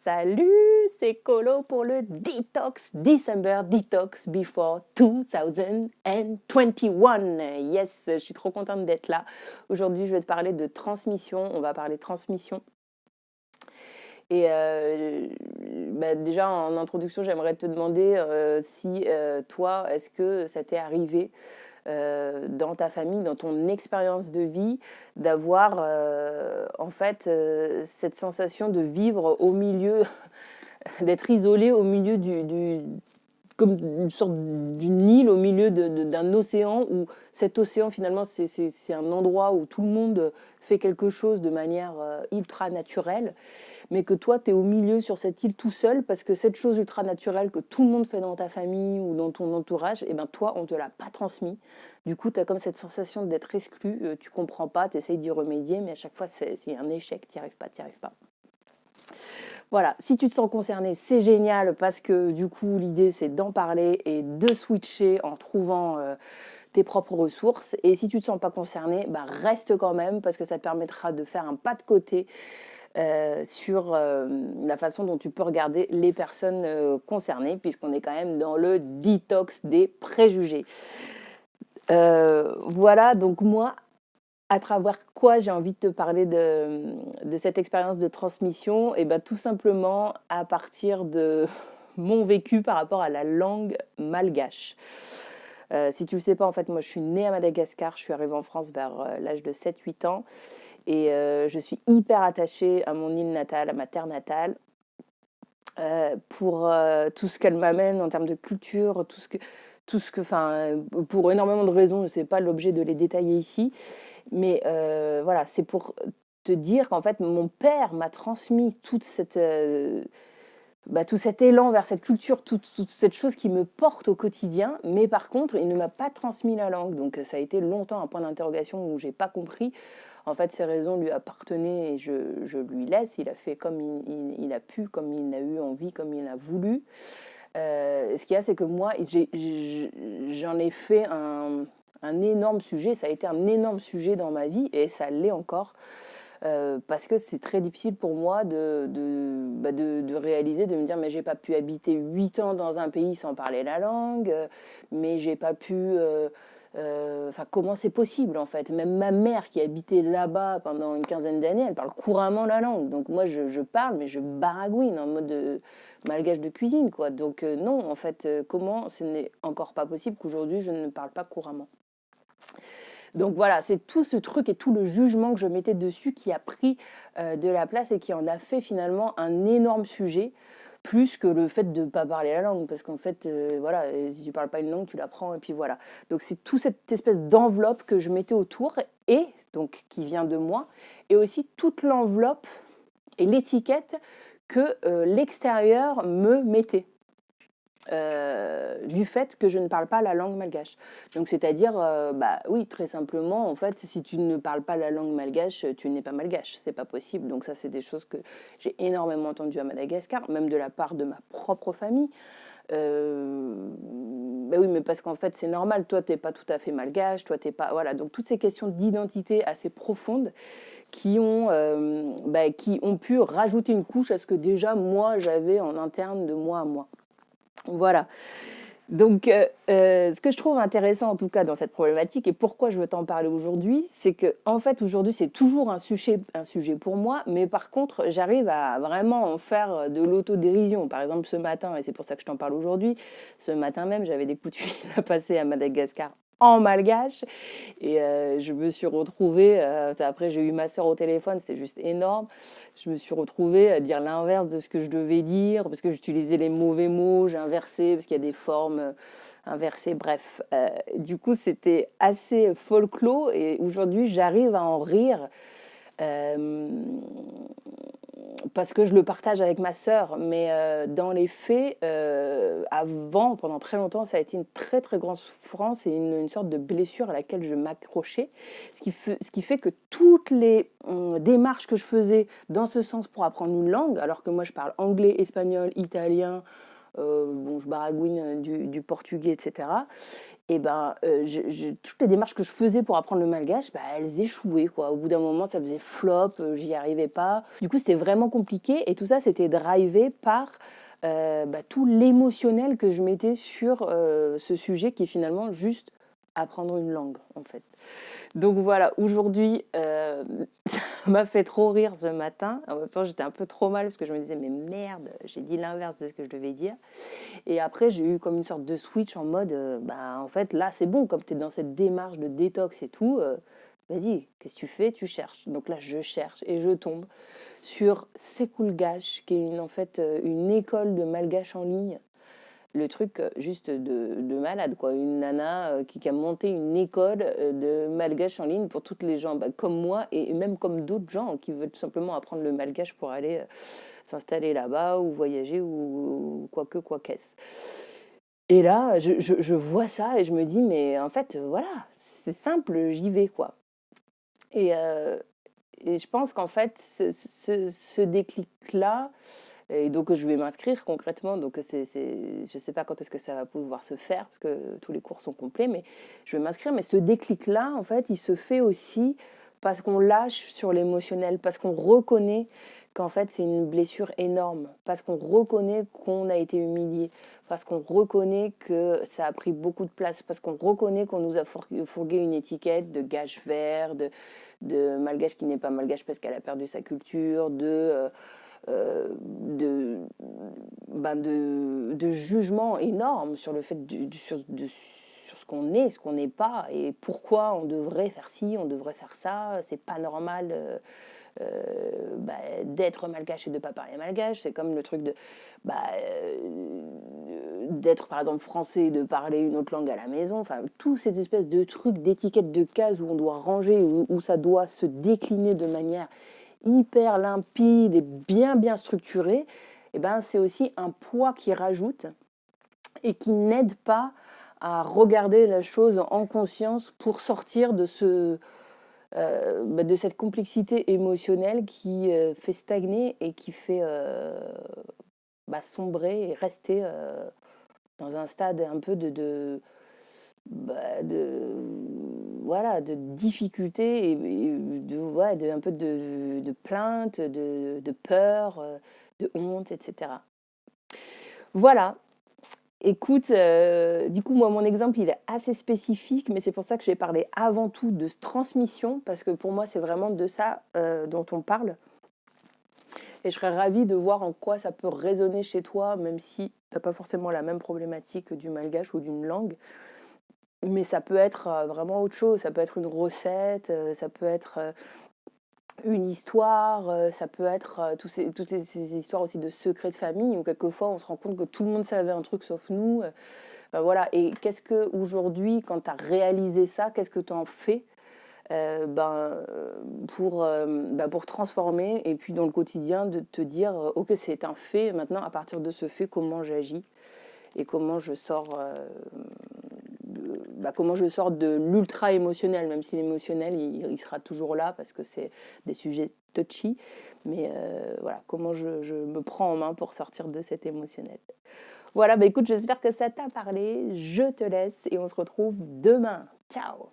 Salut, c'est Colo pour le Detox December Detox Before 2021. Yes, je suis trop contente d'être là. Aujourd'hui, je vais te parler de transmission. On va parler transmission. Et déjà, en introduction, j'aimerais te demander si toi, est-ce que ça t'est arrivé dans ta famille, dans ton expérience de vie, d'avoir en fait cette sensation de vivre au milieu, d'être isolé au milieu comme une sorte d'une île au milieu d'un océan où cet océan finalement c'est un endroit où tout le monde fait quelque chose de manière ultra naturelle, mais que toi tu es au milieu sur cette île tout seul parce que cette chose ultra naturelle que tout le monde fait dans ta famille ou dans ton entourage, et ben toi on te l'a pas transmis. Du coup tu as comme cette sensation d'être exclu, tu comprends pas, tu essayes d'y remédier, mais à chaque fois c'est un échec, tu n'y arrives pas, tu n'y arrives pas. Voilà, si tu te sens concerné, c'est génial parce que du coup, l'idée, c'est d'en parler et de switcher en trouvant tes propres ressources. Et si tu ne te sens pas concerné, bah, reste quand même parce que ça te permettra de faire un pas de côté sur la façon dont tu peux regarder les personnes concernées, puisqu'on est quand même dans le detox des préjugés. Voilà, donc moi, à travers quoi j'ai envie de te parler de cette expérience de transmission, et ben tout simplement à partir de mon vécu par rapport à la langue malgache. Si tu ne le sais pas, en fait, moi je suis née à Madagascar, je suis arrivée en France vers l'âge de 7-8 ans et je suis hyper attachée à mon île natale, à ma terre natale. Pour tout ce qu'elle m'amène en termes de culture, enfin, pour énormément de raisons, ce n'est pas l'objet de les détailler ici. Mais voilà, c'est pour te dire qu'en fait, mon père m'a transmis tout cet élan vers cette culture, toute cette chose qui me porte au quotidien. Mais par contre, il ne m'a pas transmis la langue. Donc ça a été longtemps un point d'interrogation où je n'ai pas compris. En fait, ces raisons lui appartenaient et je lui laisse. Il a fait comme il a pu, comme il a eu envie, comme il a voulu. Ce qu'il y a, c'est que moi, j'en ai fait un énorme sujet. Ça a été un énorme sujet dans ma vie et ça l'est encore. Parce que c'est très difficile pour moi de réaliser, de me dire mais j'ai pas pu habiter 8 ans dans un pays sans parler la langue, mais j'ai pas pu... Enfin, comment c'est possible en fait? Même ma mère qui habitait là-bas pendant une quinzaine d'années, elle parle couramment la langue. Donc moi je parle, mais je baragouine en mode malgache de cuisine, quoi. Donc non, en fait, comment ce n'est encore pas possible qu'aujourd'hui je ne parle pas couramment. Donc voilà, c'est tout ce truc et tout le jugement que je mettais dessus qui a pris de la place et qui en a fait finalement un énorme sujet, plus que le fait de ne pas parler la langue. Parce qu'en fait, voilà, si tu ne parles pas une langue, tu l'apprends et puis voilà. Donc c'est toute cette espèce d'enveloppe que je mettais autour et donc qui vient de moi, et aussi toute l'enveloppe et l'étiquette que l'extérieur me mettait. Du fait que je ne parle pas la langue malgache. Donc c'est-à-dire, oui, très simplement, en fait, si tu ne parles pas la langue malgache, tu n'es pas malgache, c'est pas possible. Donc ça, c'est des choses que j'ai énormément entendues à Madagascar, même de la part de ma propre famille. Oui, mais parce qu'en fait, c'est normal, toi, t'es pas tout à fait malgache, toi, t'es pas... Voilà, donc toutes ces questions d'identité assez profondes qui ont pu rajouter une couche à ce que déjà, moi, j'avais en interne de moi à moi. Voilà. Donc, ce que je trouve intéressant, en tout cas, dans cette problématique, et pourquoi je veux t'en parler aujourd'hui, c'est que, en fait, aujourd'hui, c'est toujours un sujet pour moi, mais par contre, j'arrive à vraiment en faire de l'autodérision. Par exemple, ce matin, et c'est pour ça que je t'en parle aujourd'hui, ce matin même, j'avais des coups de fil à passer à Madagascar en malgache, et je me suis retrouvée, après j'ai eu ma sœur au téléphone, c'était juste énorme, je me suis retrouvée à dire l'inverse de ce que je devais dire, parce que j'utilisais les mauvais mots, j'ai inversé, parce qu'il y a des formes inversées, bref. Du coup, c'était assez folklore, et aujourd'hui, j'arrive à en rire, parce que je le partage avec ma sœur, mais dans les faits, avant, pendant très longtemps, ça a été une très très grande souffrance et une sorte de blessure à laquelle je m'accrochais, ce qui fait que toutes les démarches que je faisais dans ce sens pour apprendre une langue, alors que moi je parle anglais, espagnol, italien, bon, je baragouine du portugais, etc. Et ben, toutes les démarches que je faisais pour apprendre le malgache, bah, elles échouaient, quoi. Au bout d'un moment, ça faisait flop, j'y arrivais pas. Du coup, c'était vraiment compliqué. Et tout ça, c'était drivé par bah, tout l'émotionnel que je mettais sur ce sujet qui est finalement juste apprendre une langue, en fait. Donc voilà, aujourd'hui, ça m'a fait trop rire ce matin. En même temps, j'étais un peu trop mal parce que je me disais, mais merde, j'ai dit l'inverse de ce que je devais dire. Et après, j'ai eu comme une sorte de switch en mode, bah, en fait, là, c'est bon, comme tu es dans cette démarche de détox et tout, vas-y, qu'est-ce que tu fais? Tu cherches. Donc là, je cherche et je tombe sur Sekulgash, qui est en fait une école de malgache en ligne. Le truc juste de malade, quoi. Une nana qui a monté une école de malgache en ligne pour toutes les gens bah, comme moi et même comme d'autres gens qui veulent tout simplement apprendre le malgache pour aller s'installer là-bas ou voyager ou quoi qu'est-ce. Et là, je vois ça et je me dis, mais en fait, voilà, c'est simple, j'y vais, quoi. Et, euh, et je pense qu'en fait, ce déclic-là, et donc je vais m'inscrire concrètement, donc je ne sais pas quand est-ce que ça va pouvoir se faire, parce que tous les cours sont complets, mais je vais m'inscrire. Mais ce déclic-là, en fait, il se fait aussi parce qu'on lâche sur l'émotionnel, parce qu'on reconnaît qu'en fait c'est une blessure énorme, parce qu'on reconnaît qu'on a été humilié, parce qu'on reconnaît que ça a pris beaucoup de place, parce qu'on reconnaît qu'on nous a fourgué une étiquette de gage vert, de malgache qui n'est pas malgache parce qu'elle a perdu sa culture, de, de jugement énorme sur le fait sur ce qu'on est, ce qu'on n'est pas, et pourquoi on devrait faire ci, on devrait faire ça, c'est pas normal d'être malgache et de pas parler malgache, c'est comme le truc de d'être par exemple français et de parler une autre langue à la maison, enfin tout cette espèce de truc d'étiquette de case où on doit ranger, où ça doit se décliner de manière hyper limpide et bien structurée, et ben c'est aussi un poids qui rajoute et qui n'aide pas à regarder la chose en conscience pour sortir de cette complexité émotionnelle qui fait stagner et qui fait sombrer et rester dans un stade un peu voilà, de difficulté et un peu de plainte, de peur, de honte, etc. Voilà. Écoute, du coup, moi, mon exemple, il est assez spécifique, mais c'est pour ça que j'ai parlé avant tout de transmission, parce que pour moi, c'est vraiment de ça dont on parle. Et je serais ravie de voir en quoi ça peut résonner chez toi, même si tu n'as pas forcément la même problématique du malgache ou d'une langue. Mais ça peut être vraiment autre chose. Ça peut être une recette, ça peut être une histoire, ça peut être toutes ces histoires aussi de secrets de famille où quelquefois on se rend compte que tout le monde savait un truc sauf nous. Voilà. Et qu'est-ce que aujourd'hui, quand tu as réalisé ça, qu'est-ce que tu en fais pour transformer et puis dans le quotidien de te dire ok, c'est un fait, maintenant à partir de ce fait, comment j'agis et comment je sors de l'ultra émotionnel, même si l'émotionnel il sera toujours là parce que c'est des sujets touchy, mais voilà, comment je me prends en main pour sortir de cet émotionnel. Voilà, écoute, j'espère que ça t'a parlé, je te laisse et on se retrouve demain. Ciao.